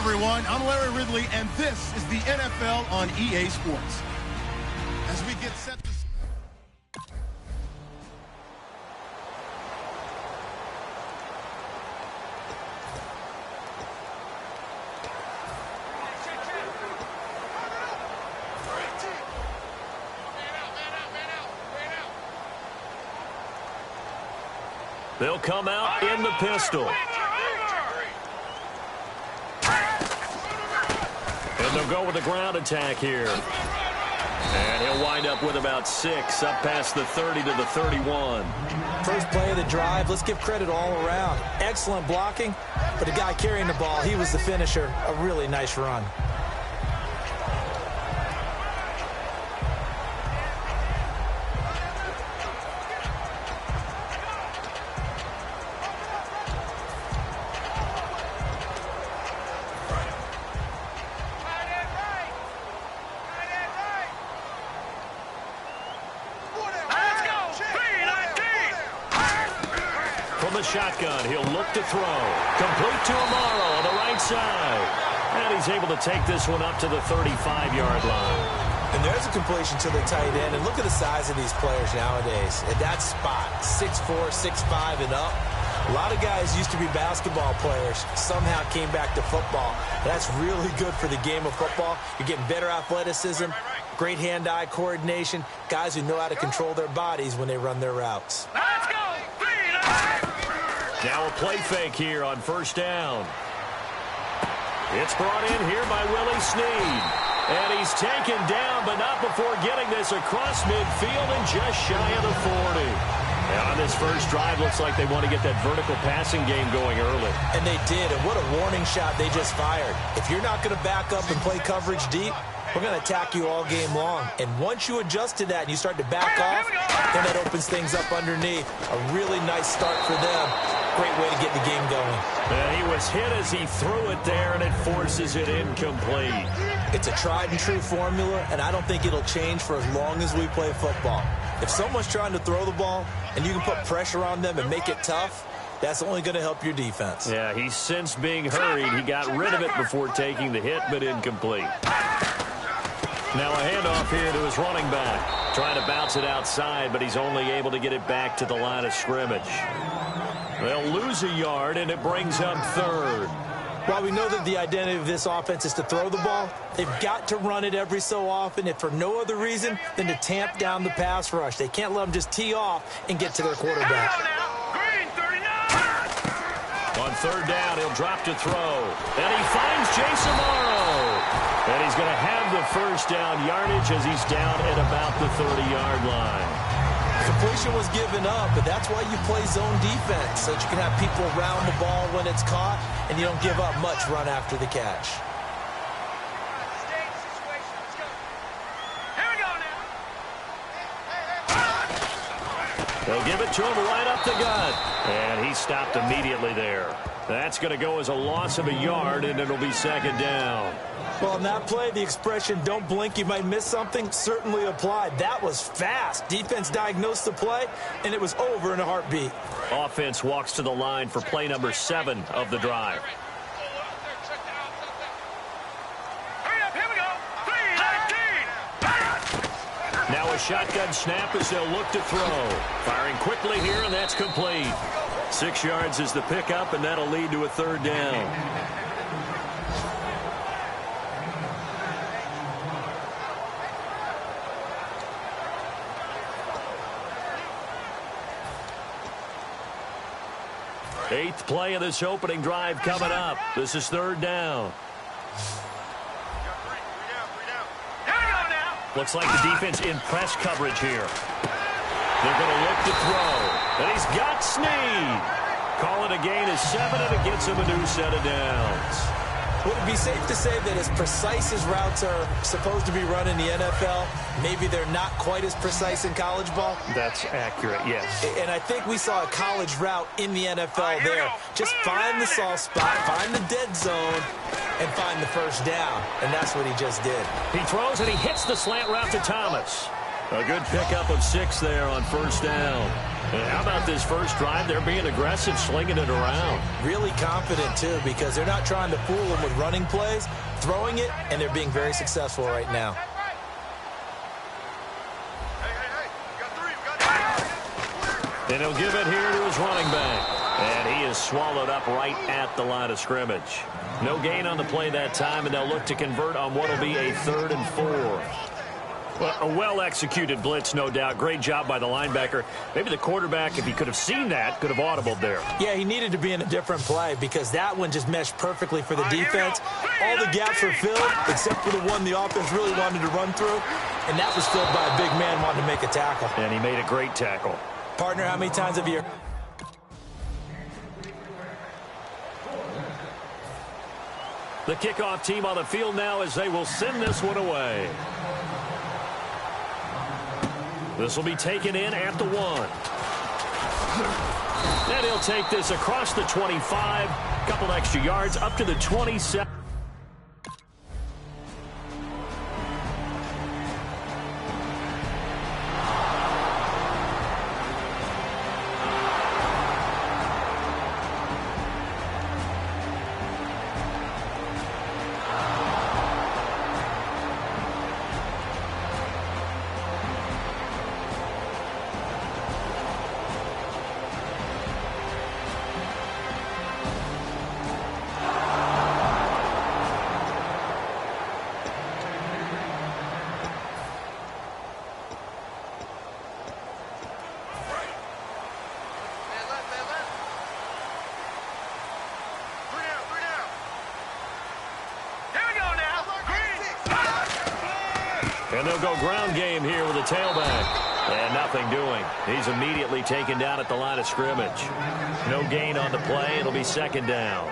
everyone. I'm Larry Ridley, and this is the NFL on EA Sports. As we get set to... They'll come out in the pistol. And they'll go with the ground attack here. And he'll wind up with about 6, up past the 30 to the 31. First play of the drive, let's give credit all around. Excellent blocking, but the guy carrying the ball, he was the finisher. A really nice run. Shotgun, he'll look to throw. Complete to Amaro on the right side. And he's able to take this one up to the 35-yard line. And there's a completion to the tight end. And look at the size of these players nowadays. At that spot, 6'4", 6'5", and up. A lot of guys used to be basketball players, somehow came back to football. That's really good for the game of football. You're getting better athleticism, great hand-eye coordination, guys who know how to control their bodies when they run their routes. Let's go! Now a play fake here on first down. It's brought in here by Willie Snead. And he's taken down, but not before getting this across midfield and just shy of the 40. And on this first drive, looks like they want to get that vertical passing game going early. And they did, and what a warning shot they just fired. If you're not going to back up and play coverage deep, we're going to attack you all game long. And once you adjust to that and you start to back off, then that opens things up underneath. A really nice start for them. Great way to get the game going. And he was hit as he threw it there, and it forces it incomplete. It's a tried-and-true formula, and I don't think it'll change for as long as we play football. If someone's trying to throw the ball and you can put pressure on them and make it tough, that's only going to help your defense. Yeah, he's since being hurried. He got rid of it before taking the hit, but incomplete. Now a handoff here to his running back. Trying to bounce it outside, but he's only able to get it back to the line of scrimmage. They'll lose a yard, and it brings up third. While we know that the identity of this offense is to throw the ball, they've got to run it every so often, if for no other reason than to tamp down the pass rush. They can't let them just tee off and get to their quarterback. On third down, he'll drop to throw. And he finds Jason Amaro. And he's going to have the first down yardage as he's down at about the 30-yard line. Completion was given up, but that's why you play zone defense, so that you can have people around the ball when it's caught, and you don't give up much run after the catch. They'll give it to him right up the gut. And he stopped immediately there. That's going to go as a loss of a yard, and it'll be second down. Well, in that play, the expression, don't blink, you might miss something, certainly applied. That was fast. Defense diagnosed the play, and it was over in a heartbeat. Offense walks to the line for play number 7 of the drive. Now a shotgun snap as they'll look to throw. Firing quickly here, and that's complete. 6 yards is the pickup, and that'll lead to a third down. Eighth play of this opening drive coming up. This is third down. Looks like the defense in press coverage here. They're going to look to throw. And he's got Snead. Call it a gain of 7, and it gets him a new set of downs. Would it be safe to say that as precise as routes are supposed to be run in the NFL, maybe they're not quite as precise in college ball? That's accurate, yes. And I think we saw a college route in the NFL there. Just find the soft spot, find the dead zone, and find the first down. And that's what he just did. He throws, and he hits the slant route to Thomas. A good pickup of 6 there on first down. And how about this first drive? They're being aggressive, slinging it around. Really confident, too, because they're not trying to fool them with running plays, throwing it, and they're being very successful right now. And he'll give it here to his running back. And he is swallowed up right at the line of scrimmage. No gain on the play that time, and they'll look to convert on what will be a 3rd and 4. Well, a well-executed blitz, no doubt. Great job by the linebacker. Maybe the quarterback, if he could have seen that, could have audibled there. Yeah, he needed to be in a different play because that one just meshed perfectly for the defense. All the gaps were filled except for the one the offense really wanted to run through, and that was filled by a big man wanting to make a tackle. And he made a great tackle. Partner, how many times have you... The kickoff team on the field now as they will send this one away. This will be taken in at the 1. And he'll take this across the 25. Couple extra yards up to the 27. And they'll go ground game here with a tailback. And nothing doing. He's immediately taken down at the line of scrimmage. No gain on the play. It'll be 2nd down.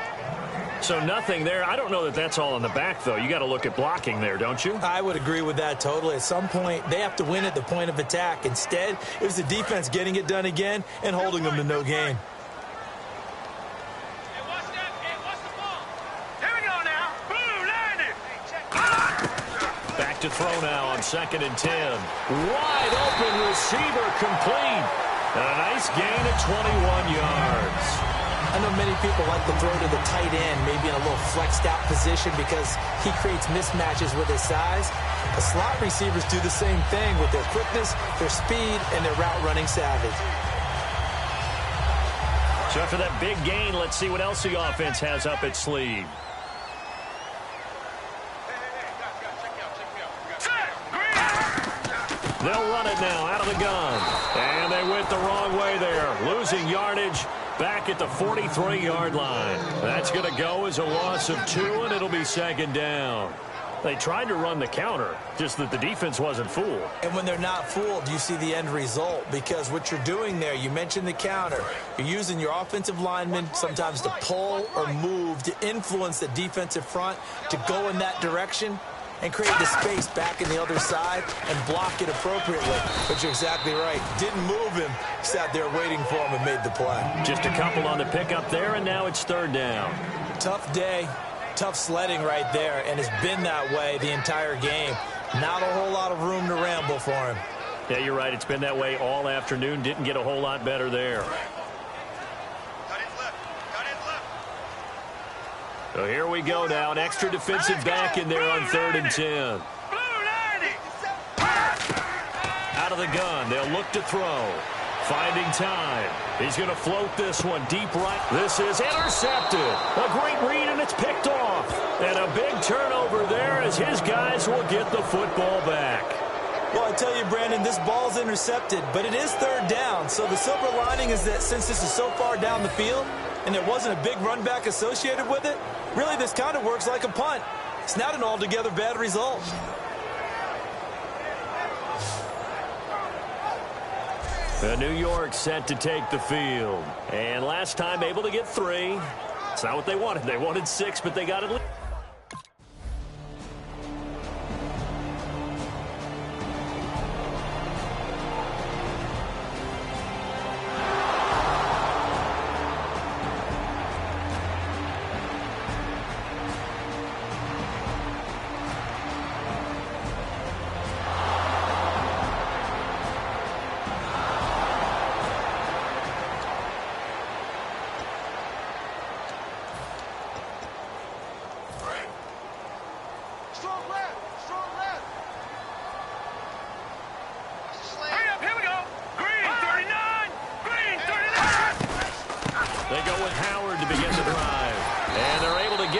So nothing there. I don't know that that's all in the back, though. You got to look at blocking there, don't you? I would agree with that totally. At some point, they have to win at the point of attack. Instead, it was the defense getting it done again and holding them to no gain. To throw now on 2nd and 10. Wide open receiver complete. And a nice gain of 21 yards. I know many people like to throw to the tight end, maybe in a little flexed out position because he creates mismatches with his size. The slot receivers do the same thing with their quickness, their speed, and their route running savvy. So after that big gain, let's see what else the offense has up its sleeve. They'll run it now out of the gun. And they went the wrong way there. Losing yardage back at the 43-yard line. That's going to go as a loss of 2, and it'll be 2nd down. They tried to run the counter, just that the defense wasn't fooled. And when they're not fooled, you see the end result. Because what you're doing there, you mentioned the counter. You're using your offensive linemen sometimes to pull or move to influence the defensive front to go in that direction and create the space back in the other side and block it appropriately. But you're exactly right. Didn't move him. Sat there waiting for him and made the play. Just a couple on the pickup there, and now it's 3rd down. Tough day, tough sledding right there, and it's been that way the entire game. Not a whole lot of room to ramble for him. Yeah, you're right. It's been that way all afternoon. Didn't get a whole lot better there. So here we go now. An extra defensive back in there on 3rd and 10. Out of the gun. They'll look to throw. Finding time. He's going to float this one deep right. This is intercepted. A great read, and it's picked off. And a big turnover there as his guys will get the football back. Well, I tell you, Brandon, this ball's intercepted, but it is 3rd down. So the silver lining is that since this is so far down the field and there wasn't a big run back associated with it, really this kind of works like a punt. It's not an altogether bad result. New York set to take the field. And last time able to get 3. It's not what they wanted. They wanted 6, but they got it.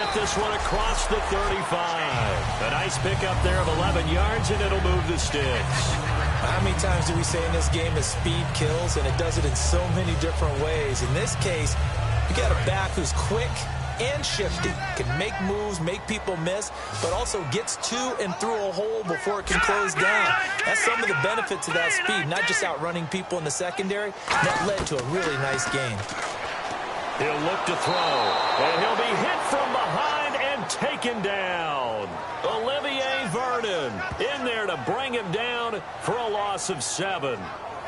get this one across the 35. A nice pickup there of 11 yards, and it'll move the sticks. How many times do we say in this game that speed kills, and it does it in so many different ways? In this case, you got a back who's quick and shifty, can make moves, make people miss, but also gets to and through a hole before it can close down. That's some of the benefits of that speed, not just outrunning people in the secondary. That led to a really nice game. He'll look to throw, and he'll be hit from behind and taken down. Olivier Vernon in there to bring him down for a loss of 7.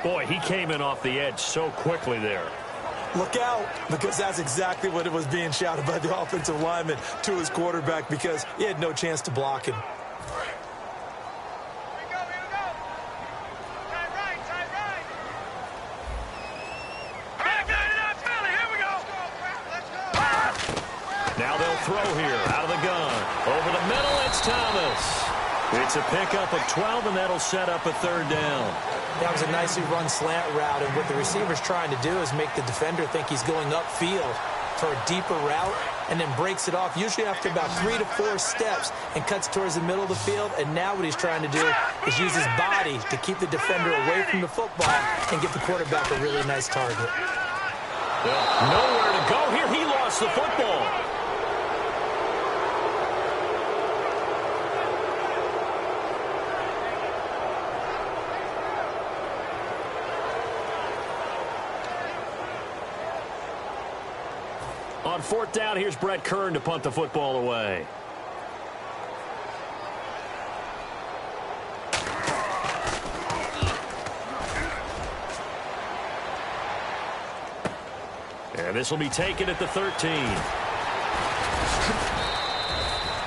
Boy, he came in off the edge so quickly there. Look out, because that's exactly what it was being shouted by the offensive lineman to his quarterback, because he had no chance to block him. Now they'll throw here out of the gun. Over the middle, it's Thomas. It's a pickup of 12, and that'll set up a 3rd down. That was a nicely run slant route, and what the receiver's trying to do is make the defender think he's going upfield for a deeper route, and then breaks it off, usually after about 3 to 4 steps, and cuts towards the middle of the field. And now what he's trying to do is use his body to keep the defender away from the football and give the quarterback a really nice target. Nowhere to go here. He lost the football. On 4th down, here's Brett Kern to punt the football away. And this will be taken at the 13.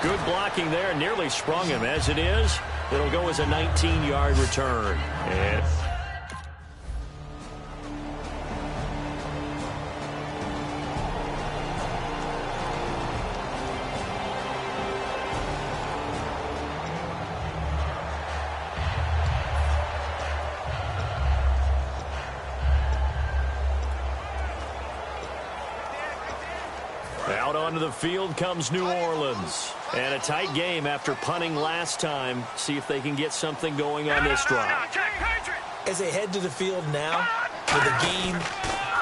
Good blocking there. Nearly sprung him. As it is, it'll go as a 19-yard return. And out onto the field comes New Orleans. And a tight game after punting last time. See if they can get something going on this drive. As they head to the field now, with the game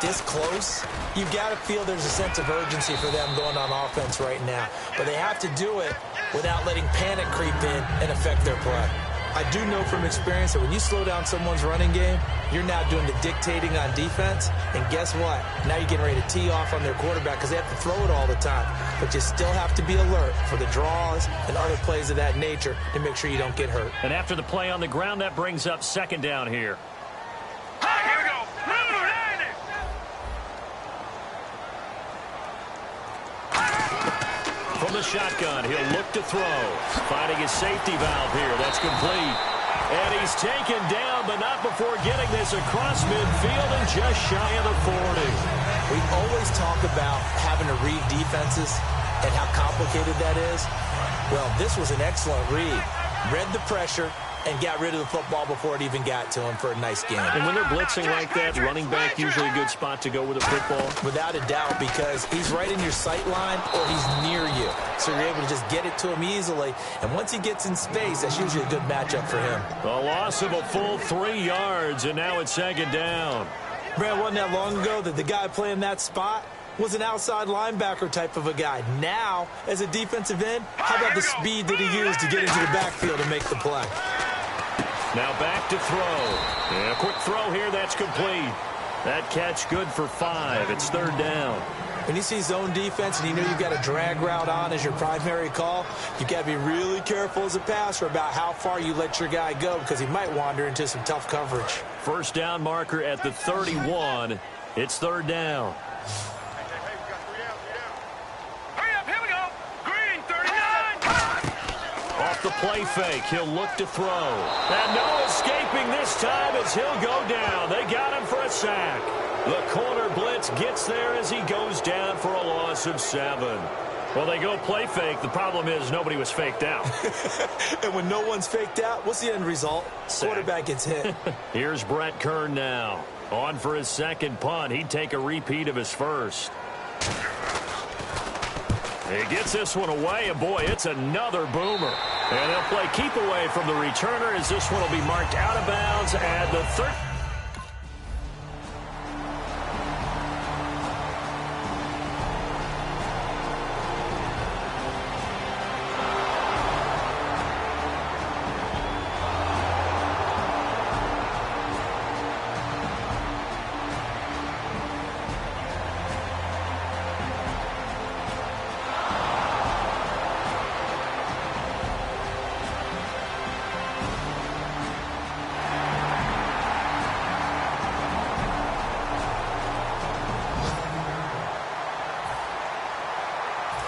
this close, you've got to feel there's a sense of urgency for them going on offense right now. But they have to do it without letting panic creep in and affect their play. I do know from experience that when you slow down someone's running game, you're now doing the dictating on defense. And guess what? Now you're getting ready to tee off on their quarterback because they have to throw it all the time. But you still have to be alert for the draws and other plays of that nature to make sure you don't get hurt. And after the play on the ground, that brings up 2nd down here. Here we go. From the shotgun, he'll look to throw. Finding his safety valve here. That's complete. And he's taken down, but not before getting this across midfield and just shy of the 40. We always talk about having to read defenses and how complicated that is. Well, this was an excellent read. Read the pressure and got rid of the football before it even got to him for a nice game. And when they're blitzing like that, running back usually a good spot to go with a football. Without a doubt, because he's right in your sight line or he's near you. So you're able to just get it to him easily. And once he gets in space, that's usually a good matchup for him. A loss of a full 3 yards, and now it's 2nd down. Brad, wasn't that long ago that the guy playing that spot was an outside linebacker type of a guy. Now, as a defensive end, how about the speed that he used to get into the backfield and make the play? Now back to throw. And a quick throw here, that's complete. That catch good for 5. It's 3rd down. When you see zone defense and you know you've got a drag route on as your primary call, you've got to be really careful as a passer about how far you let your guy go because he might wander into some tough coverage. 1st down marker at the 31. It's 3rd down. Off the play fake, he'll look to throw. And no escaping this time as he'll go down. They got him for a sack. The corner blitz gets there as he goes down for a loss of 7. Well, they go play fake. The problem is nobody was faked out. And when no one's faked out, what's the end result? Sack. Quarterback gets hit. Here's Brett Kern now. On for his 2nd punt. He'd take a repeat of his first. He gets this one away, and boy, it's another boomer. And they'll play keep away from the returner as this one will be marked out of bounds at the 13.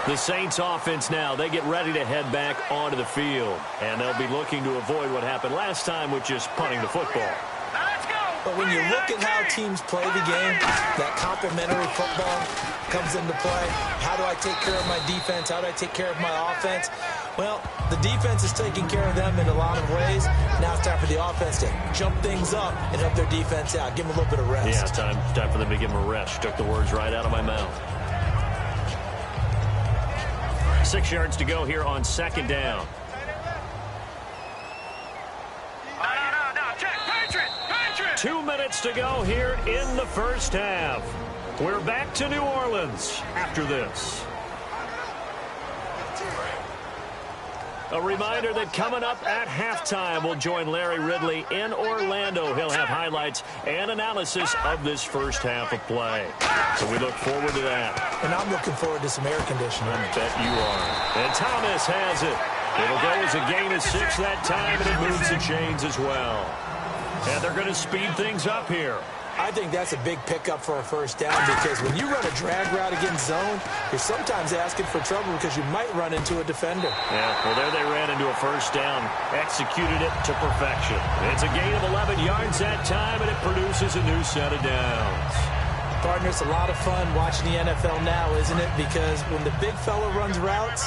The Saints offense now, they get ready to head back onto the field. And they'll be looking to avoid what happened last time with just punting the football. Let's go. But when you look at how teams play the game, that complementary football comes into play. How do I take care of my defense? How do I take care of my offense? Well, the defense is taking care of them in a lot of ways. Now it's time for the offense to jump things up and help their defense out. Give them a little bit of rest. Yeah, time for them to give them a rest. Took the words right out of my mouth. 6 yards to go here on second down. No, check. Patriot. 2 minutes to go here in the first half. We're back to New Orleans after this. A reminder that coming up at halftime, we'll join Larry Ridley in Orlando. He'll have highlights and analysis of this first half of play. So we look forward to that. And I'm looking forward to some air conditioning. I bet you are. And Thomas has it. It'll go as a gain of 6 that time, and it moves the chains as well. And they're going to speed things up here. I think that's a big pickup for a first down because when you run a drag route against zone, you're sometimes asking for trouble because you might run into a defender. Yeah, well, there they ran into a first down, executed it to perfection. It's a gain of 11 yards that time, and it produces a new set of downs. Partner, it's a lot of fun watching the NFL now, isn't it? Because when the big fella runs routes,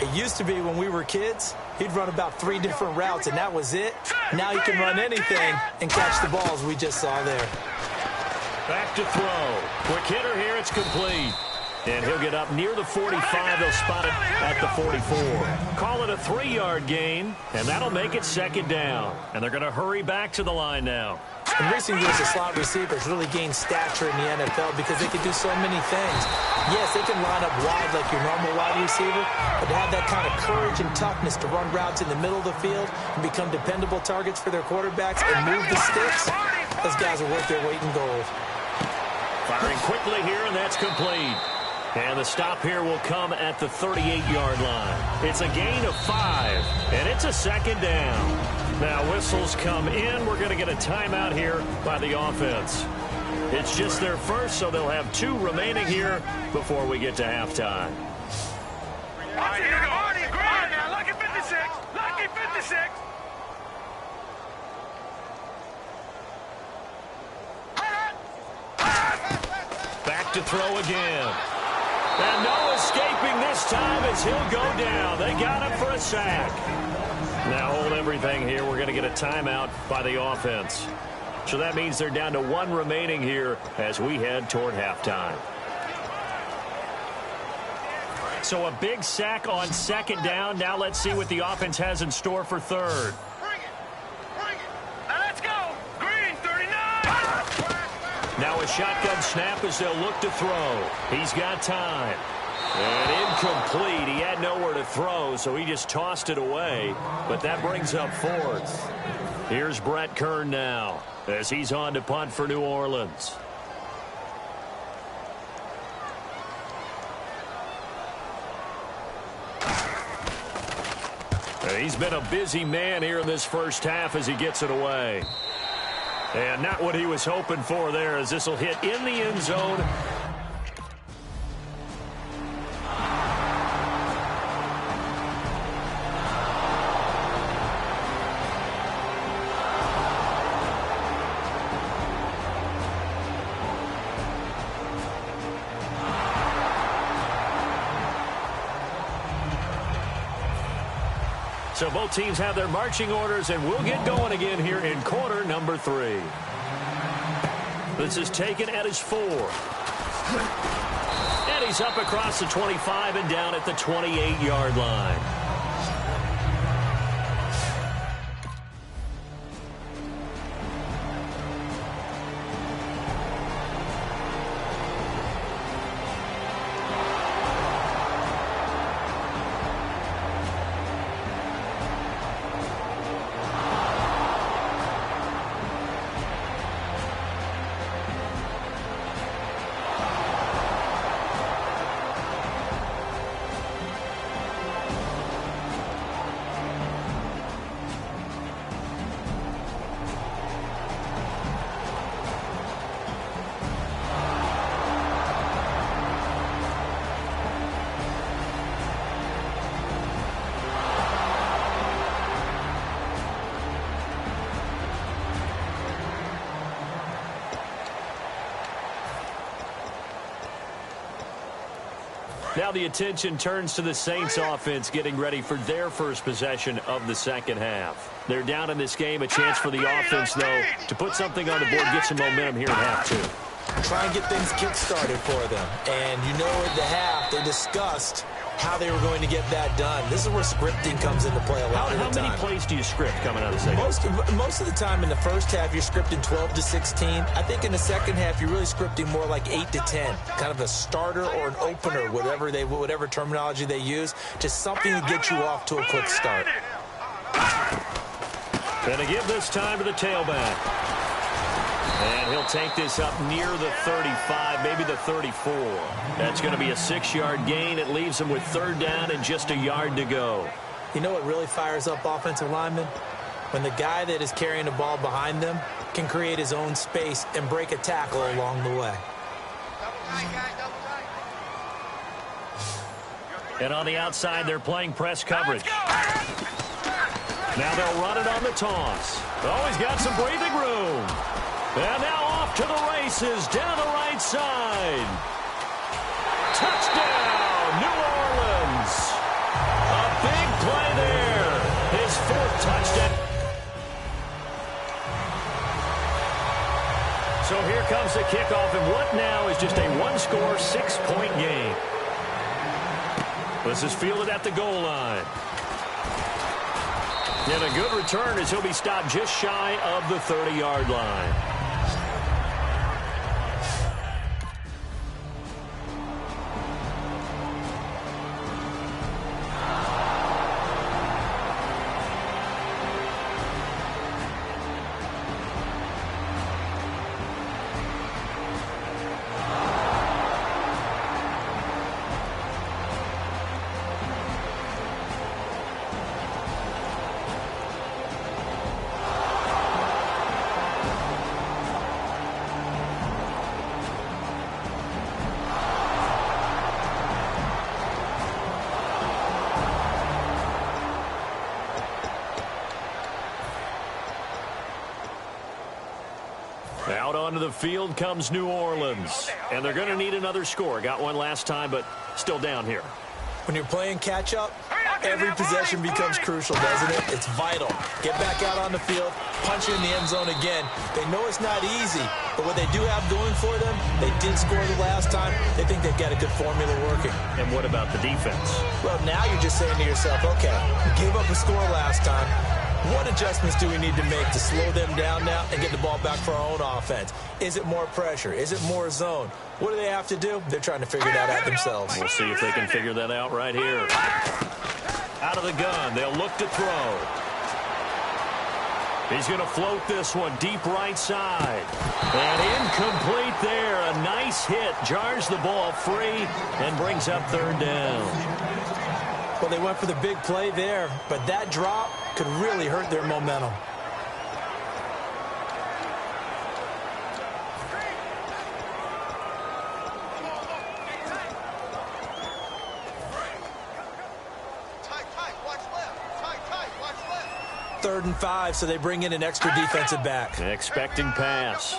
it used to be when we were kids, he'd run about 3 different routes, and that was it. Now he can run anything and catch the balls we just saw there. Back to throw. Quick hitter here. It's complete. And he'll get up near the 45. They'll spot it at the 44. Call it a 3-yard gain, and that'll make it second down. And they're going to hurry back to the line now. In recent years, the slot receivers really gained stature in the NFL because they can do so many things. Yes, they can line up wide like your normal wide receiver, but to have that kind of courage and toughness to run routes in the middle of the field and become dependable targets for their quarterbacks and move the sticks, those guys are worth their weight in gold. Firing quickly here, and that's complete. And the stop here will come at the 38-yard line. It's a gain of 5, and it's a second down. Now whistles come in. We're going to get a timeout here by the offense. It's just their first, so they'll have 2 remaining here before we get to halftime. All right, here we go. Green now, lucky 56. Lucky 56. Back to throw again. And no escaping this time as he'll go down. They got him for a sack. Now hold everything here. We're going to get a timeout by the offense. So that means they're down to 1 remaining here as we head toward halftime. So a big sack on second down. Now let's see what the offense has in store for third. Bring it. Now let's go. Green, 39. Now a shotgun snap as they'll look to throw. He's got time. And incomplete. He had nowhere to throw, so he just tossed it away. But that brings up 4th. Here's Brett Kern now as he's on to punt for New Orleans. He's been a busy man here in this first half as he gets it away. And not what he was hoping for there as this will hit in the end zone. So both teams have their marching orders, and we'll get going again here in quarter number 3. This is taken at his 4. And And he's up across the 25 and down at the 28-yard line. Now the attention turns to the Saints offense getting ready for their first possession of the second half. They're down in this game. A chance for the offense, though, to put something on the board, get some momentum here in half two. Try and get things kick-started for them. And you know at the half, they discussed how they were going to get that done. This is where scripting comes into play a lot of the time. How many plays do you script coming out of the second? Most of the time in the first half, you're scripting 12 to 16. I think in the second half, you're really scripting more like 8 to 10. Kind of a starter or an opener, whatever terminology they use. Just something to get you off to a quick start. Going to give this time to the tailback. And he'll take this up near the 35, maybe the 34. That's going to be a 6-yard gain. It leaves him with third down and just a yard to go. You know what really fires up offensive linemen? When the guy that is carrying the ball behind them can create his own space and break a tackle along the way. And on the outside, they're playing press coverage. Now they'll run it on the toss. Oh, he's got some breathing room. And now off to the races, down the right side. Touchdown, New Orleans. A big play there. His fourth touchdown. So here comes the kickoff, and what now is just a one-score, 6-point game. This is fielded at the goal line. And a good return as he'll be stopped just shy of the 30-yard line. Out onto the field comes New Orleans. And they're going to need another score. Got one last time, but still down here. When you're playing catch-up, every possession becomes crucial, doesn't it? It's vital. Get back out on the field, punch it in the end zone again. They know it's not easy, but what they do have going for them, they did score the last time. They think they've got a good formula working. And what about the defense? Well, now you're just saying to yourself, okay, gave up a score last time. What adjustments do we need to make to slow them down now and get the ball back for our own offense? Is it more pressure? Is it more zone? What do they have to do? They're trying to figure that out themselves. We'll see if they can figure that out right here. Out of the gun, they'll look to throw. He's going to float this one deep right side. And incomplete there. A nice hit. Jars the ball free and brings up third down. Well, they went for the big play there, but that drop could really hurt their momentum. Third and 5, so they bring in an extra defensive back. Expecting pass.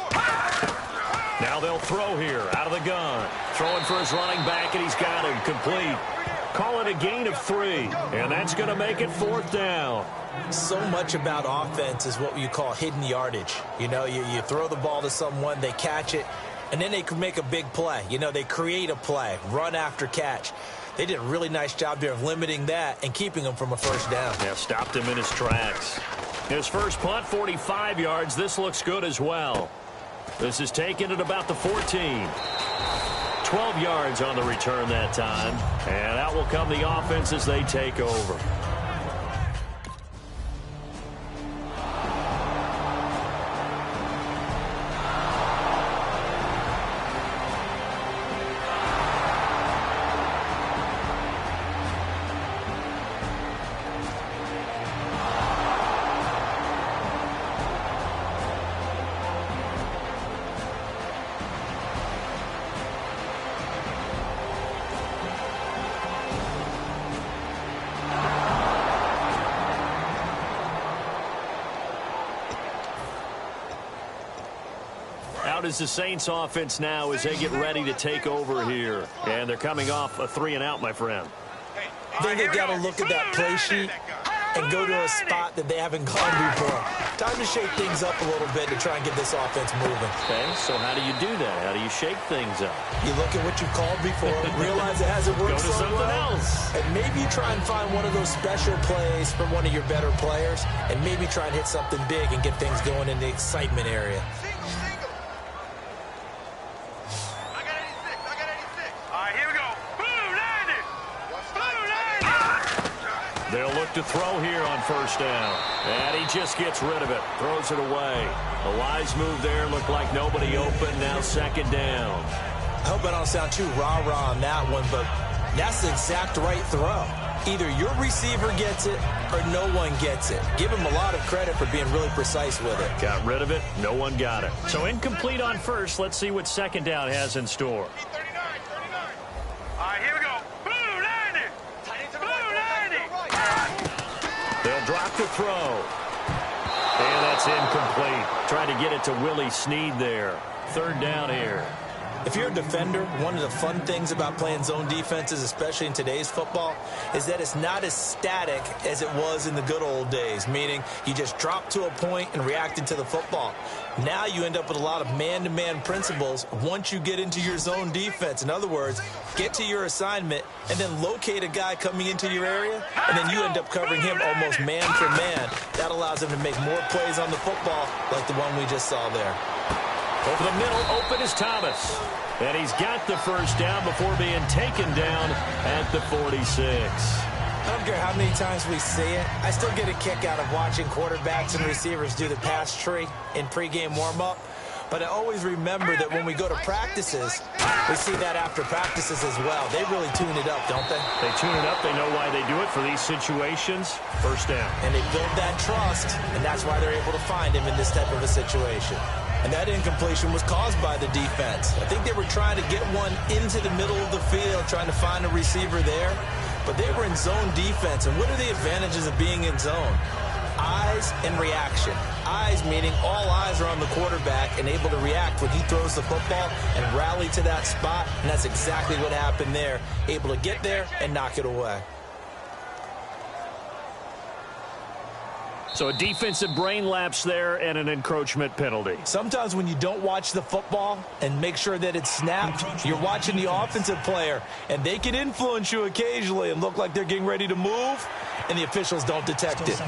Now they'll throw here out of the gun. Throwing for his running back, and he's got him complete. Call it a gain of 3, and that's going to make it fourth down. So much about offense is what you call hidden yardage. You know, you throw the ball to someone, they catch it, And then they could make a big play. You know, they create a play, run after catch. They did a really nice job there of limiting that and keeping him from a first down. Yeah, stopped him in his tracks. His first punt, 45 yards. This looks good as well. This is taken at about the 14. 12 yards on the return that time. And out will come the offense as they take over. Out is the Saints offense now as they get ready to take over here. And they're coming off a 3-and-out, my friend. I think they've got to look at that play sheet and go to a spot that they haven't gone before. Time to shake things up a little bit to try and get this offense moving. Okay, so how do you do that? How do you shake things up? You look at what you called before, realize it hasn't worked so well. Go to something else. And maybe you try and find one of those special plays from one of your better players, and maybe try and hit something big and get things going in the excitement area. They'll look to throw here on first down. And he just gets rid of it. Throws it away. A wise move there. Looked like nobody open. Now second down. I hope I don't sound too rah-rah on that one, but that's the exact right throw. Either your receiver gets it or no one gets it. Give him a lot of credit for being really precise with it. Got rid of it. No one got it. So incomplete on first. Let's see what second down has in store. They'll drop the throw. And that's incomplete. Trying to get it to Willie Snead there. Third down here. If you're a defender, one of the fun things about playing zone defenses, especially in today's football, is that it's not as static as it was in the good old days, meaning you just dropped to a point and reacted to the football. Now you end up with a lot of man-to-man principles once you get into your zone defense. In other words, get to your assignment and then locate a guy coming into your area, and then you end up covering him almost man for man. That allows him to make more plays on the football like the one we just saw there. Over the middle, open is Thomas. And he's got the first down before being taken down at the 46. I don't care how many times we see it. I still get a kick out of watching quarterbacks and receivers do the pass tree in pregame warm-up. But I always remember that when we go to practices, we see that after practices as well. They really tune it up, don't they? They tune it up. They know why they do it for these situations. First down. And they build that trust, and that's why they're able to find him in this type of a situation. And that incompletion was caused by the defense. I think they were trying to get one into the middle of the field, trying to find a receiver there. But they were in zone defense. And what are the advantages of being in zone? Eyes and reaction. Eyes meaning all eyes are on the quarterback and able to react when he throws the football and rally to that spot. And that's exactly what happened there. Able to get there and knock it away. So a defensive brain lapse there and an encroachment penalty. Sometimes when you don't watch the football and make sure that it's snapped, you're watching the offensive player, and they can influence you occasionally and look like they're getting ready to move, and the officials don't detect it.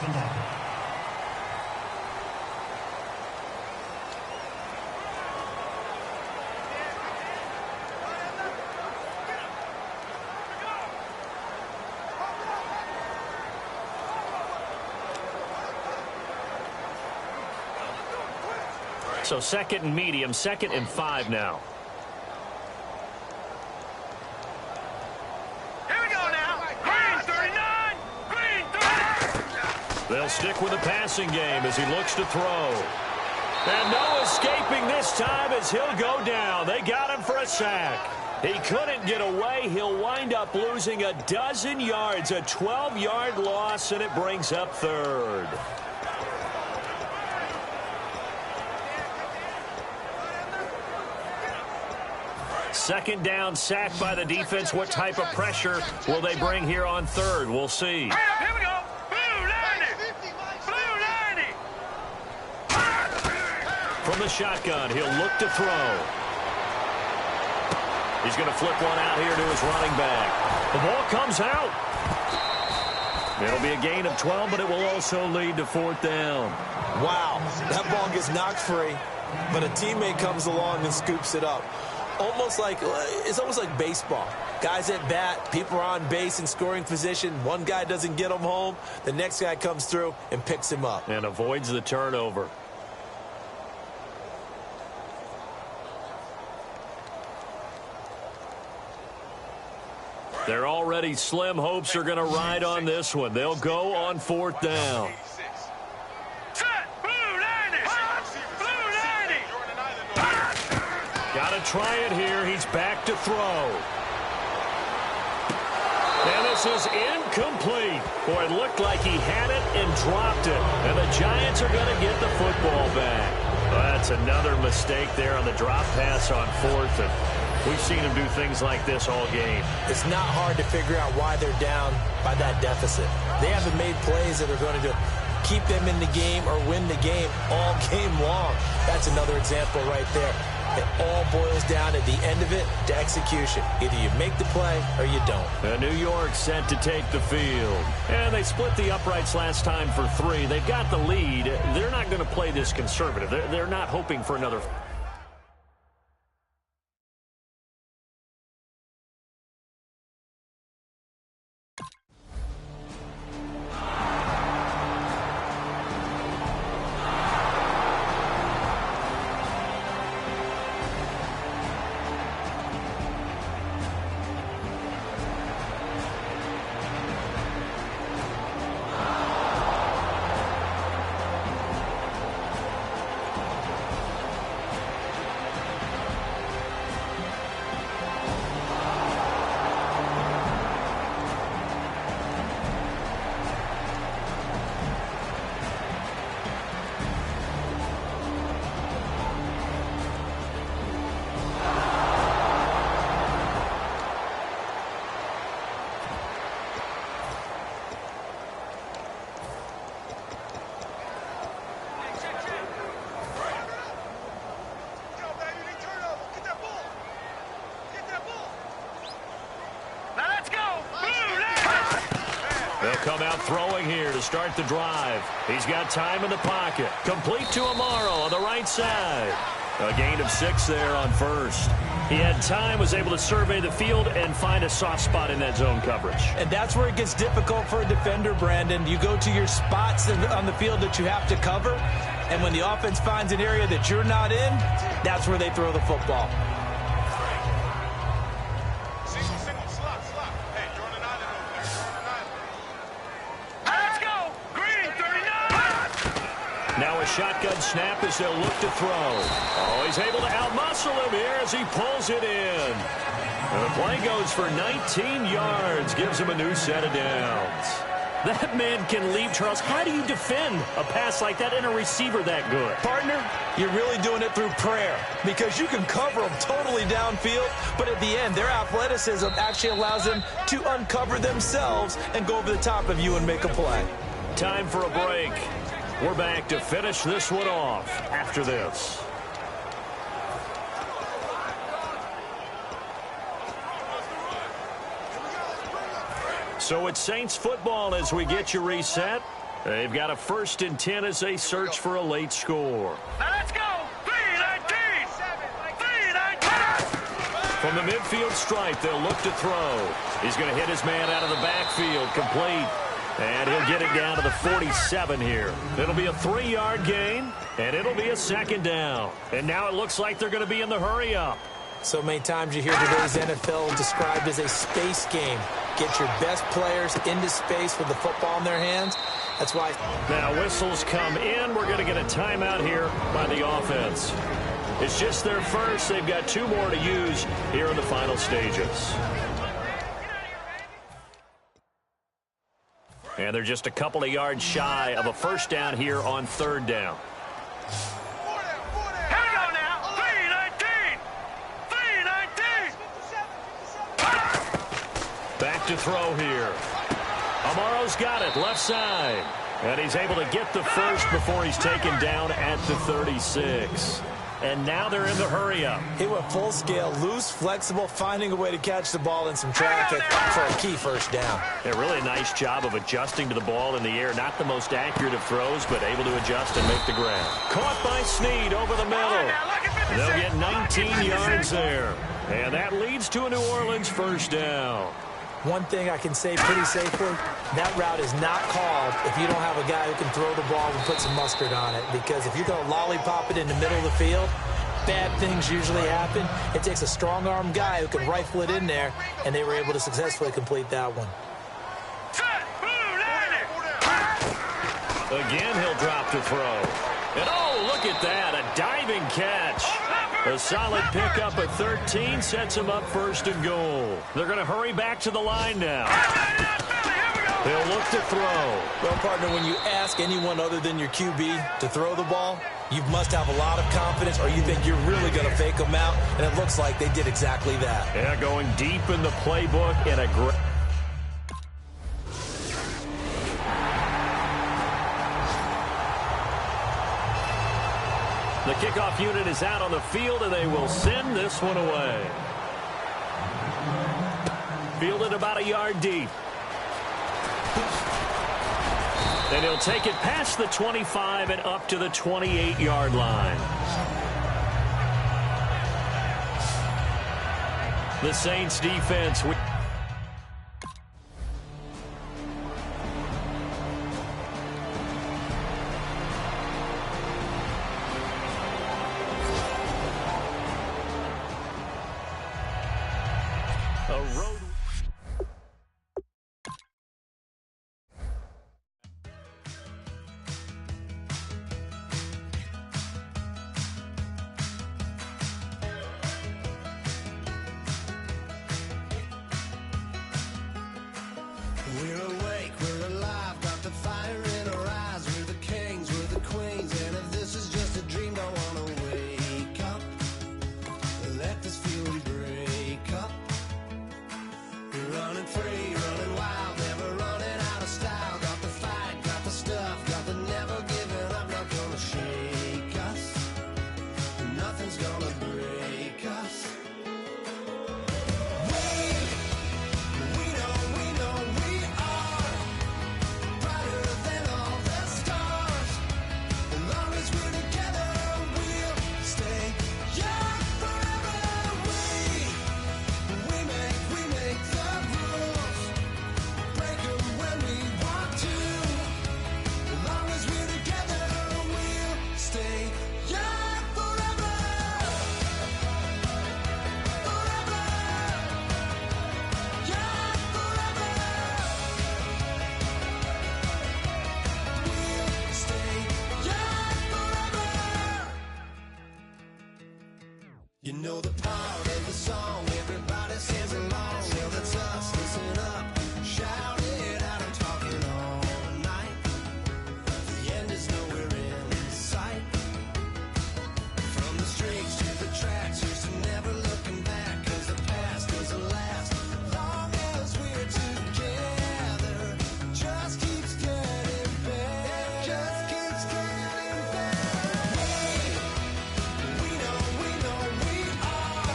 So second and medium, 2nd and 5 now. Here we go now. Green 39. Green 30. They'll stick with the passing game as he looks to throw. And no escaping this time as he'll go down. They got him for a sack. He couldn't get away. He'll wind up losing a dozen yards, a 12-yard loss, and it brings up third. Second down, sack by the defense. What type of pressure will they bring here on third? We'll see. Here we go. Blue 90. Blue 90. From the shotgun, he'll look to throw. He's going to flip one out here to his running back. The ball comes out. It'll be a gain of 12, but it will also lead to 4th down. Wow, that ball gets knocked free, but a teammate comes along and scoops it up. It's almost like baseball. Guys at bat, people are on base in scoring position. One guy doesn't get him home. The next guy comes through and picks him up. And avoids the turnover. They're already slim hopes are going to ride on this one. They'll go on 4th down. Got to try it here. He's back to throw. And this is incomplete. Boy, it looked like he had it and dropped it. And the Giants are going to get the football back. Well, that's another mistake there on the drop pass on 4th. And we've seen him do things like this all game. It's not hard to figure out why they're down by that deficit. They haven't made plays that are going to keep them in the game or win the game all game long. That's another example right there. It all boils down at the end of it to execution. Either you make the play or you don't. And New York set to take the field. And they split the uprights last time for 3. They've got the lead. They're not going to play this conservative. They're not hoping for another. They'll come out throwing here to start the drive. He's got time in the pocket. Complete to Amaro on the right side. A gain of 6 there on 1st. He had time, was able to survey the field and find a soft spot in that zone coverage. And that's where it gets difficult for a defender, Brandon. You go to your spots on the field that you have to cover, and when the offense finds an area that you're not in, that's where they throw the football. Now a shotgun snap as they'll look to throw. Oh, he's able to outmuscle him here as he pulls it in. And the play goes for 19 yards, gives him a new set of downs. That man can leap, Charles. How do you defend a pass like that and a receiver that good? Partner, you're really doing it through prayer because you can cover them totally downfield, but at the end, their athleticism actually allows them to uncover themselves and go over the top of you and make a play. Time for a break. We're back to finish this one off after this. So it's Saints football as we get you reset. They've got a 1st and 10 as they search for a late score. Now let's go! 3-19! 3-19! From the midfield stripe, they'll look to throw. He's going to hit his man out of the backfield, complete. And he'll get it down to the 47 here. It'll be a 3-yard gain, and it'll be a 2nd down. And now it looks like they're going to be in the hurry-up. So many times you hear today's NFL described as a space game. Get your best players into space with the football in their hands. That's why. Now whistles come in. We're going to get a timeout here by the offense. It's just their first. They've got 2 more to use here in the final stages. And they're just a couple of yards shy of a 1st down here on 3rd down. Here we go now! 3-19! 3-19! Back to throw here. Amaro's got it, left side. And he's able to get the first before he's taken down at the 36. and now they're in the hurry-up. He went full scale, loose, flexible, finding a way to catch the ball in some traffic for a key first down. A really nice job of adjusting to the ball in the air. Not the most accurate of throws, but able to adjust and make the grab. Caught by Snead over the middle. They'll get 19 yards there. And that leads to a New Orleans first down. One thing I can say pretty safely, that route is not called if you don't have a guy who can throw the ball and put some mustard on it. Because if you're going to lollipop it in the middle of the field, bad things usually happen. It takes a strong-arm guy who can rifle it in there, and they were able to successfully complete that one. Again, he'll drop to throw. And oh, look at that, a diving catch. A solid pickup at 13 sets him up first and goal. They're going to hurry back to the line now. They'll look to throw. Well, partner, when you ask anyone other than your QB to throw the ball, you must have a lot of confidence or you think you're really going to fake them out, and it looks like they did exactly that. Yeah, going deep in the playbook and a great... The kickoff unit is out on the field, and they will send this one away. Fielded about a yard deep. And he'll take it past the 25 and up to the 28-yard line. The Saints defense... You know the part of the song, everybody sings along. Well, that's us, listen up, shout it out, I'm talking all night. The end is nowhere in sight. From the streets to the tracks, here's to never looking back, cause the past doesn't last. Long as we're together, just keeps getting better, just keeps getting better. We know we are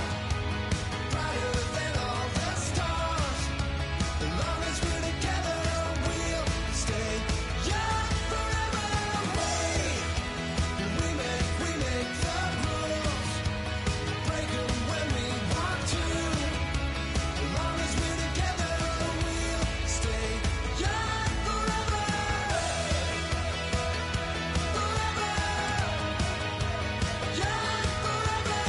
brighter than all the stars. As long as we're together, we'll stay young forever. We make the rules, break them when we want to. As long as we're together, we'll stay young forever. Forever. Young forever.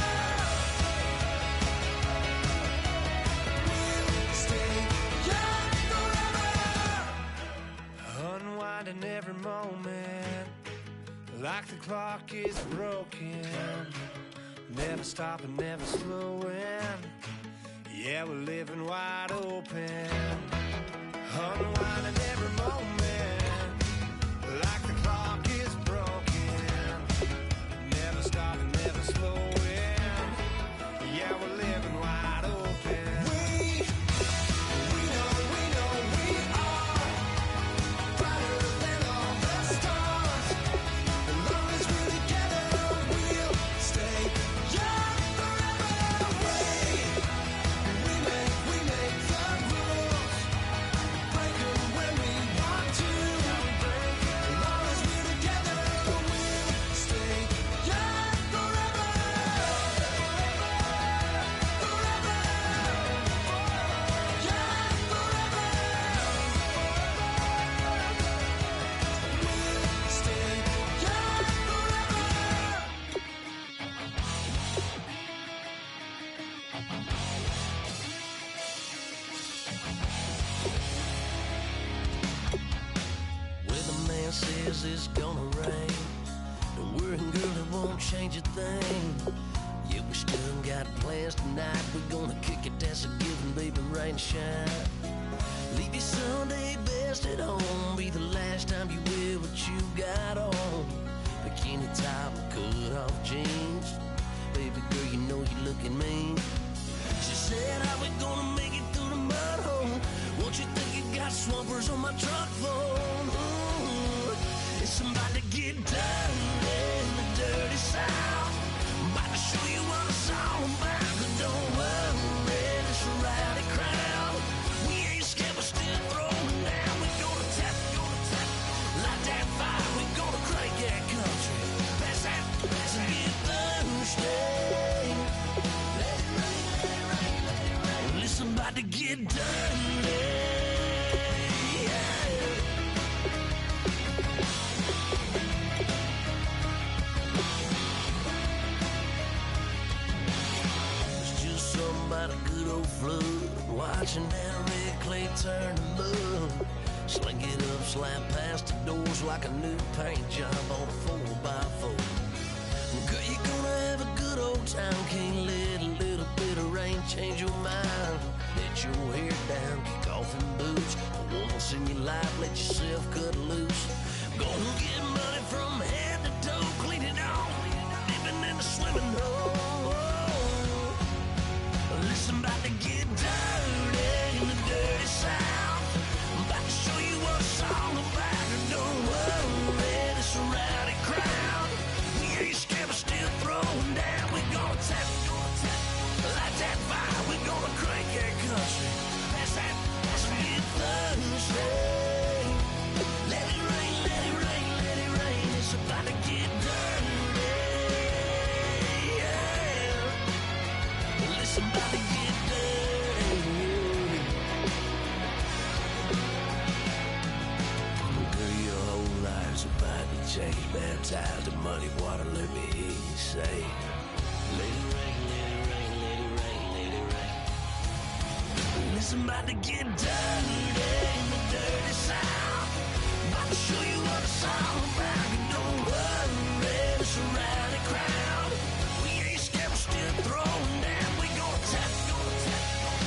We'll stay young forever. Unwinding every moment, like the clock is broken. Never stopping, never slowing. Yeah, we're living wide open. Unwinding every moment, like the clock is broken. Never stopping, never slowing. Yeah, we're living wide open. We know we are brighter than all the stars. As long as we're together, we'll stay promise it's gonna rain. Don't worry, girl, it won't change a thing. Yeah, we still got plans tonight. We're gonna kick it, that's a given, baby, rain and shine. Leave your Sunday best at home. Be the last time you wear what you got on. Bikini top, cut off jeans. Baby girl, you know you're looking mean. She said, how we gonna make it through the mud hole? Won't you think you got swampers on my truck phone? Ooh, it's about to get dirty in the dirty South. I'm about to show you what it's all about. But don't worry, it's a rowdy crowd. We ain't scared, we're still throwing down. We're gonna tap, light that fire. We're gonna crank that country. Pass that, and get thirsty. Let it rain, let it rain, let it rain. Listen, about to get dirty. About a good old flood, watching that red clay turn to mud. Sling it up, slap past the doors like a new paint job on a 4x4. Girl, you're gonna have a good old time. Can't let a little bit of rain change your mind. Let your hair down, kick off in boots. Once in your life, let yourself cut loose. Gonna get money from head to toe, clean it off, living in the swimming hole. Listen, about to get dirty in the dirty South. I'm about to show you what it's all about. And don't worry, it's a rowdy crowd. We ain't scared, we're still throwing down. We're gonna tap, light that fire. We're gonna crank that country. Pass that, as we get thirsty. Let it rain, let it rain, let it rain. It's about to get dirty. Yeah. Listen, about to get about to change, baptized in muddy water, let me hear you say, let it rain, let it rain, let it rain, let it rain. Listen, about to get dirty in the dirty South. About to show you what it's all about. And don't worry, it's a rowdy crowd. We ain't scared, we're still throwing down. We gonna tap,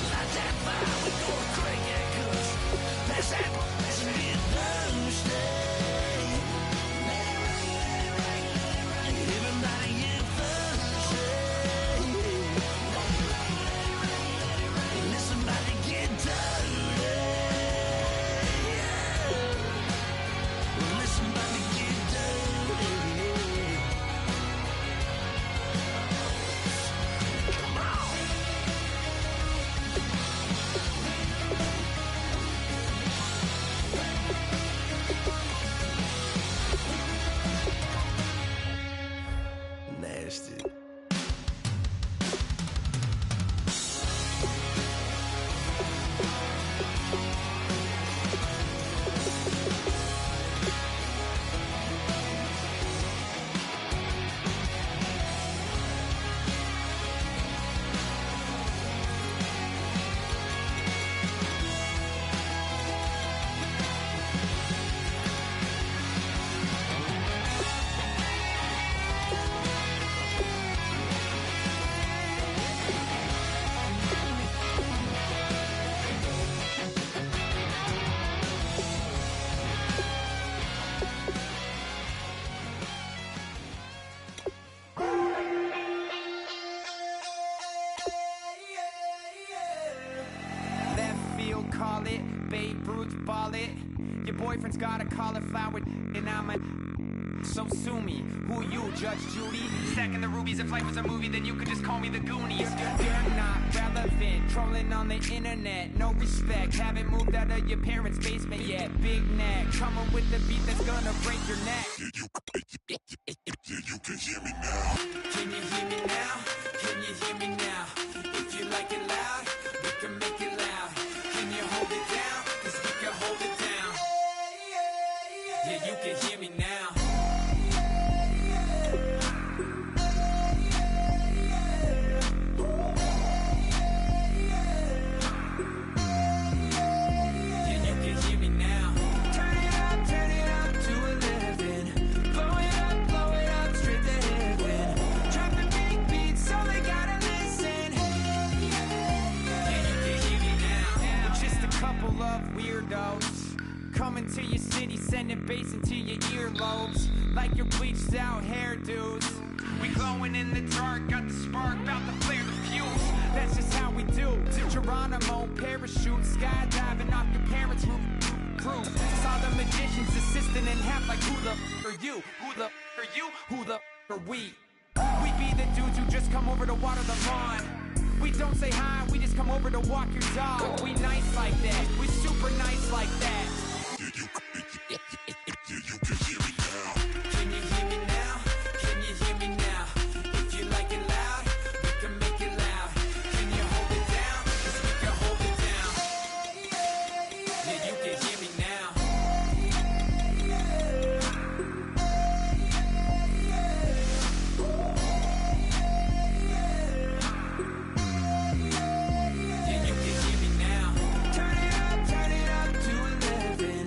light that fire. We gonna crank that country. Pass that, let's get thirsty. Call it, Babe Ruth ball it. Your boyfriend's got a cauliflower and I'm a... So sue me, who you, Judge Judy? Stacking the rubies, if life was a movie, then you could just call me the Goonies. You're not relevant, trolling on the internet. No respect, haven't moved out of your parents' basement yet. Big neck, coming with the beat that's gonna break your neck. You can hear me now. Can you hear me now? Can you hear me now? If you like it loud, we can make it loud. Can you hold it down? 'Cause we can hold it down. Yeah, you can hear me now. Yeah, you can hear me now. Turn it up to 11. of weirdos coming to your city, sending bass into your earlobes like your bleached out hairdos. We glowing in the dark, got the spark, about to flare the fuse. That's just how we do. Geronimo, parachute, skydiving off your parents' roof. Crew. Saw the magician's assistant in half like, who the are you? Who the are you? Who the are we? We be the dudes who just come over to water the lawn. We don't say hi, we just come over to walk your dog. We nice like that, we super nice like that. Can you hear me now? Can you hear me now? If you like it loud, we can make it loud. Can you hold it down? 'Cause we can hold it down. Yeah, you can hear me now. Yeah, you can hear me now. Turn it up to 11.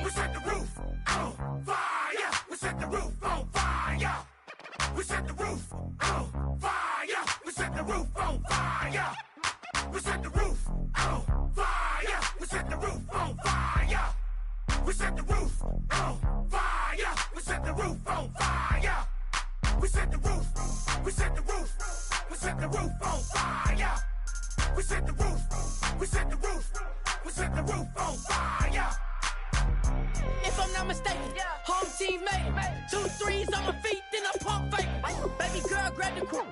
We set the roof on fire. We set the roof on fire. We set the roof on fire. We set the roof on fire. We set the roof on fire. We set the roof on fire. We set the roof on fire. We set the roof on fire. We set the roof. We set the roof. We set the roof on fire. We set the roof. We set the roof. We set the roof on fire. If I'm not mistaken, home team made it. 2 3s on my feet, then I pump fake. Baby girl, grab the crew.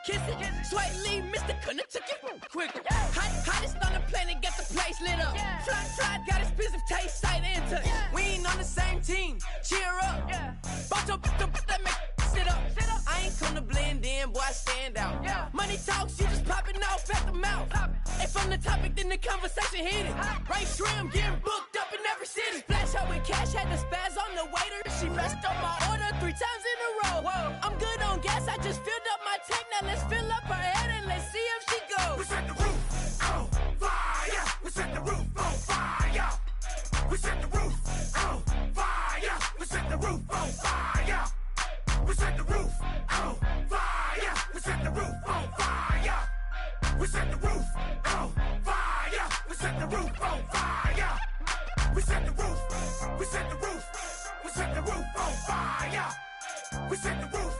Kiss it. Sway Lee, Mr. Couldn't took it quicker. Hottest on the planet, got the place lit up. Fly, got expensive taste, sight into. We ain't on the same team. Cheer up. Bunch of that make sit up. I ain't come to blend in, boy, I stand out. Money talks, you just popping off at the mouth. If I'm the topic, then the conversation heated. Right shrimp, getting booked up in every city. Splash out with cash, had the spaz on the waiter. She messed up my order 3 times in a row. I'm good on gas, I just filled up my tank. Now let's fill up her head and let's see if she goes. We set the roof on fire. We set the roof on fire. We set the roof on fire. We set the roof on fire. We set the roof on fire. We set the roof on fire. We set the roof on fire. We set the roof on fire. We set the roof. We set the roof. We set the roof on fire. We set the roof.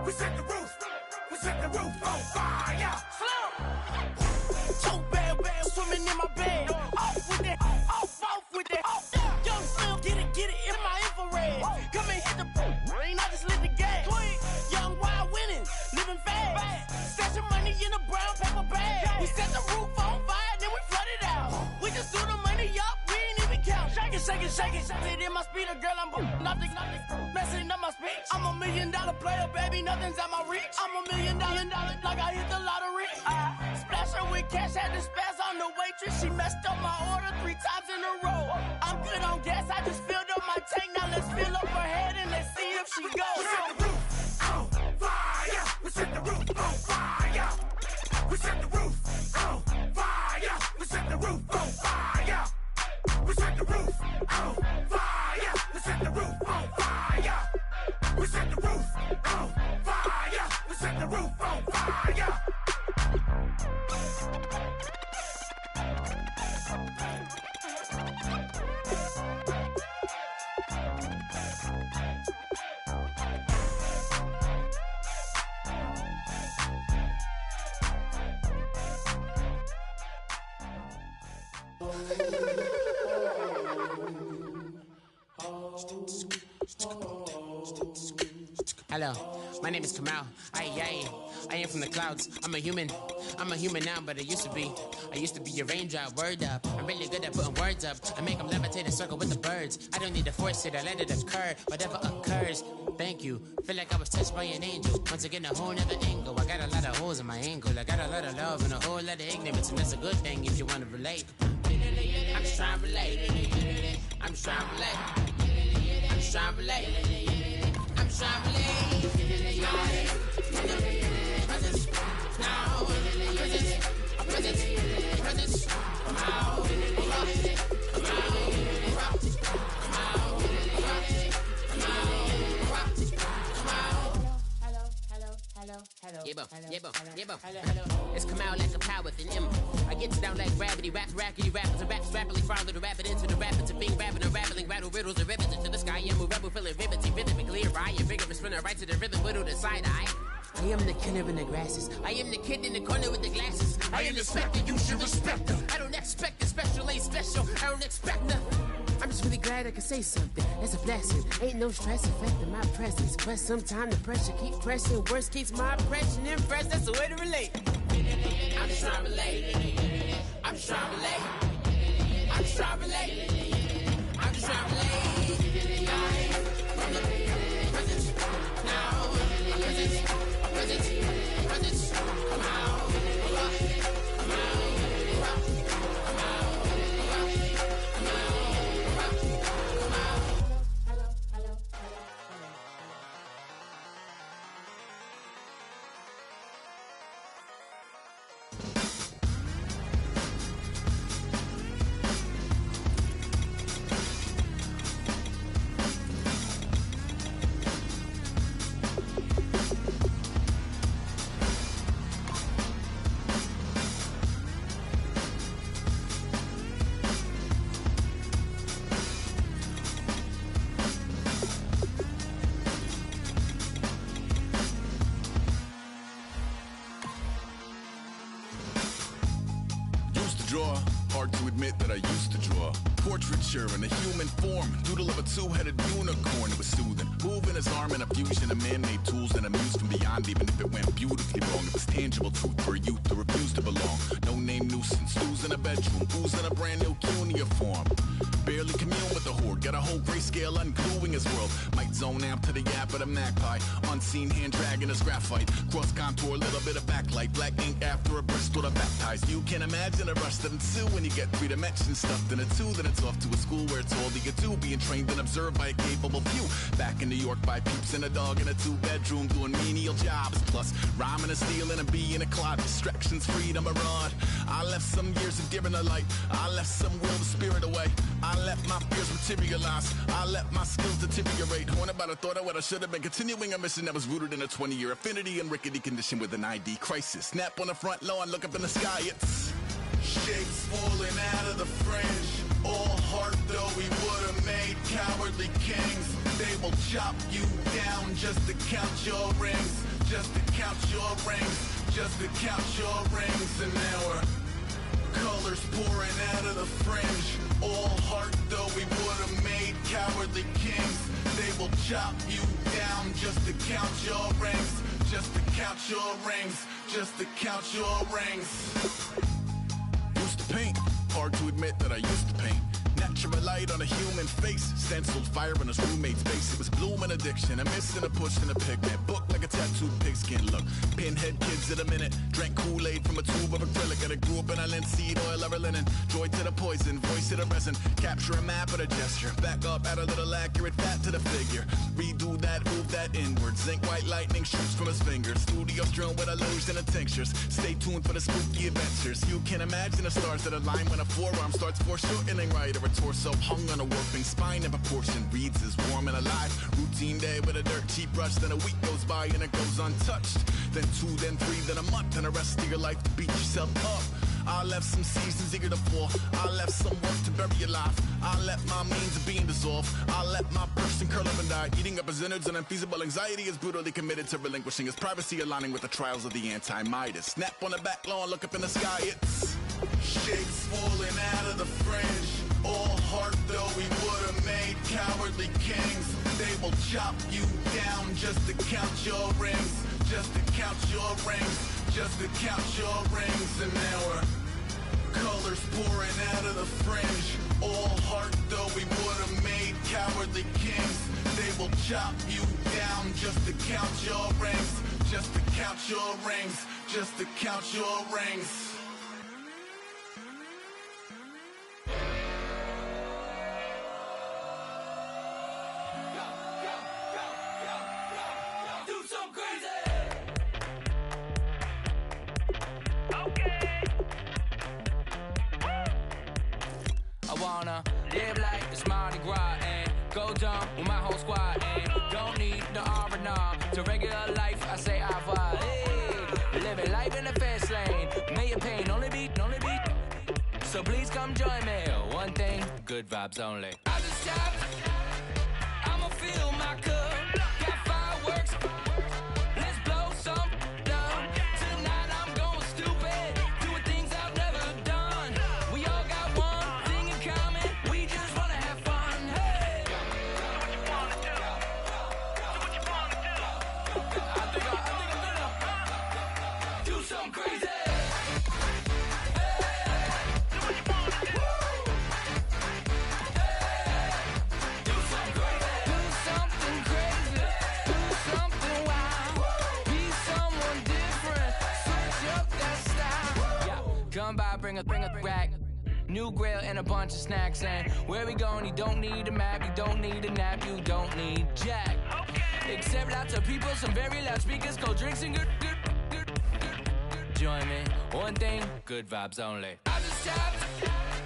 We set the roof. We set the roof on fire. So bad, swimming in my bed. Off with it, off with it. Young Slim, get it in my infrared. Come and hit the rain, I just lit the gas. Young wild winning, living fast. Stashing money in a brown paper bag. We set the roof on fire, then we flood it out. We just threw the money up, we ain't even count. Shake it. It in my speeder, girl, I'm nothing. Messing up my speech. I'm $1 million player, baby, nothing's out my reach. I'm $1 million, like I hit the lottery. Splash her with cash, had the spaz on the waitress. She messed up my order 3 times in a row. I'm good on gas, I just filled up my tank. Now let's fill up her head and let's see if she goes. We set the roof on fire. We set the roof on fire. We set the roof on fire. We set the roof on fire. We set the roof on fire. We set the roof on fire. We set the roof on fire. We set the roof on fire. Hello, my name is Kamal. I am from the clouds. I'm a human now, but I used to be a raindrop. Word up, I'm really good at putting words up. I make them levitate and circle with the birds. I don't need to force it, I let it occur. Whatever occurs, thank you. Feel like I was touched by an angel. Once again, a whole nother angle. I got a lot of holes in my angle. I got a lot of love and a whole lot of ignorance, and that's a good thing if you want to relate. I'm just trying to relate. I'm just trying to relate. I'm just trying to relate. I'm just trying to relate. Presence now. Presence. Come out. It's come out like a power within him. I get down like gravity, rappers and raps rapidly follow the rapid into the rapids of being rapping and rattling, rattle riddles and ribbons into the sky. I'm a rebel feeling rhythm, clear eye, and vigorous spinner right to the rhythm, widow to side eye. I am the killer in the grasses. I am the kid in the corner with the glasses. I am the specter, you should respect them. I don't expect the special, ain't special. I don't expect nothing. I'm just really glad I can say something. That's a blessing. Ain't no stress affecting my presence. But sometimes the pressure keep pressing. Worst keeps my impression impressed. That's the way to relate. I'm just trying to relate. I'm just trying to relate. I'm just trying to relate. I'm just trying to relate. From the presence now. Presence. Come out. draw. Hard to admit that I used to draw. Portraiture in a human form. Doodle of a two-headed unicorn. It was soothing. Moving his arm in a fusion of man-made tools and a muse from beyond. Even if it went beautifully wrong, it was tangible truth for a youth to refuse to belong. No name nuisance. Who's in a bedroom? Who's in a brand new cuneiform? Barely commune with the horde. Got a whole grayscale ungluing his world. Might zone amp to the yap of the magpie. Unseen hand dragging his graphite. Cross contour, little bit of backlight. Black ink after a Bristol to baptize. You can imagine a rush that ensue when you get 3 dimensions stuffed in a 2. Then it's off to a school where it's all you get to. Being trained and observed by a capable few. Back in New York by peeps and a dog in a 2-bedroom doing menial jobs. Plus rhyming and stealing and being a clod. Distractions, freedom, a rod. I left some years of deer in the light. I left some will the spirit away. I let my fears materialize. I let my skills deteriorate. Horn about a thought of what I should have been. Continuing a mission that was rooted in a 20-year affinity and rickety condition with an ID crisis. Snap on the front lawn, look up in the sky. It's shapes falling out of the fringe. All heart though we would have made cowardly kings. They will chop you down just to count your rings. Just to count your rings. Just to count your rings. And now we're colors pouring out of the fringe. All heart though we would have made cowardly kings. They will chop you down just to count your rings. Just to count your rings. Just to count your rings. Used to paint. Hard to admit that I used to paint. Natural light on a human face. Stenciled fire in his roommate's face. It was bloom and addiction. A miss and a push and a pigment. Book like a tattooed pigskin look. Pinhead kids at a minute. Drank Kool-Aid from a tube of acrylic. And I grew up in a linseed oil or a linen. Joy to the poison. Voice to the resin. Capture a map of a gesture. Back up, add a little accurate fat to the figure. Redo that, move that inward. Zinc white lightning shoots from his fingers. Studio strewn with illusion and tinctures. Stay tuned for the spooky adventures. You can imagine the stars that align when a forearm starts foreshortening right. Or a torso hung on a warping spine in proportion. Reads as warm and alive. Routine day with a dirt cheap brush. Then a week goes by and it goes untouched. Then 2, then 3, then a month. And the rest of your life to beat yourself up. I left some seasons eager to fall. I left some work to bury alive. I let my means of being dissolve. I let my person curl up and die. Eating up his innards and unfeasible anxiety is brutally committed to relinquishing his privacy, aligning with the trials of the anti-Midas. Snap on the back lawn, look up in the sky. It's shapes falling out of the fringe. All heart though we would have made cowardly kings. They will chop you down just to count your rings. Just to count your rings. Just to count your rings. And now we're colors pouring out of the fringe. All heart though we would have made cowardly kings. They will chop you down just to count your rings. Just to count your rings. Just to count your rings. Live like it's Mardi Gras and go dumb with my whole squad and don't need the R&R to regular life. I say au revoir. Hey, living life in the fast lane. May your pain only beat. So please come join me. One thing, good vibes only. I just shot. I'ma fill my cup. Got fireworks. Let's blow some down. Tonight I'm going stupid. Doing things I've never done. We all got one thing in common. We just wanna have fun. Hey. Do what you wanna do. Do what you wanna do. I think I'm gonna do something crazy. Come by, bring a rack. New grill and a bunch of snacks. And where we going, you don't need a map. You don't need a nap. You don't need jack. Okay. Except lots of people, some very loud speakers, cold drinks and good. Join me. One thing, good vibes only. I just tapped.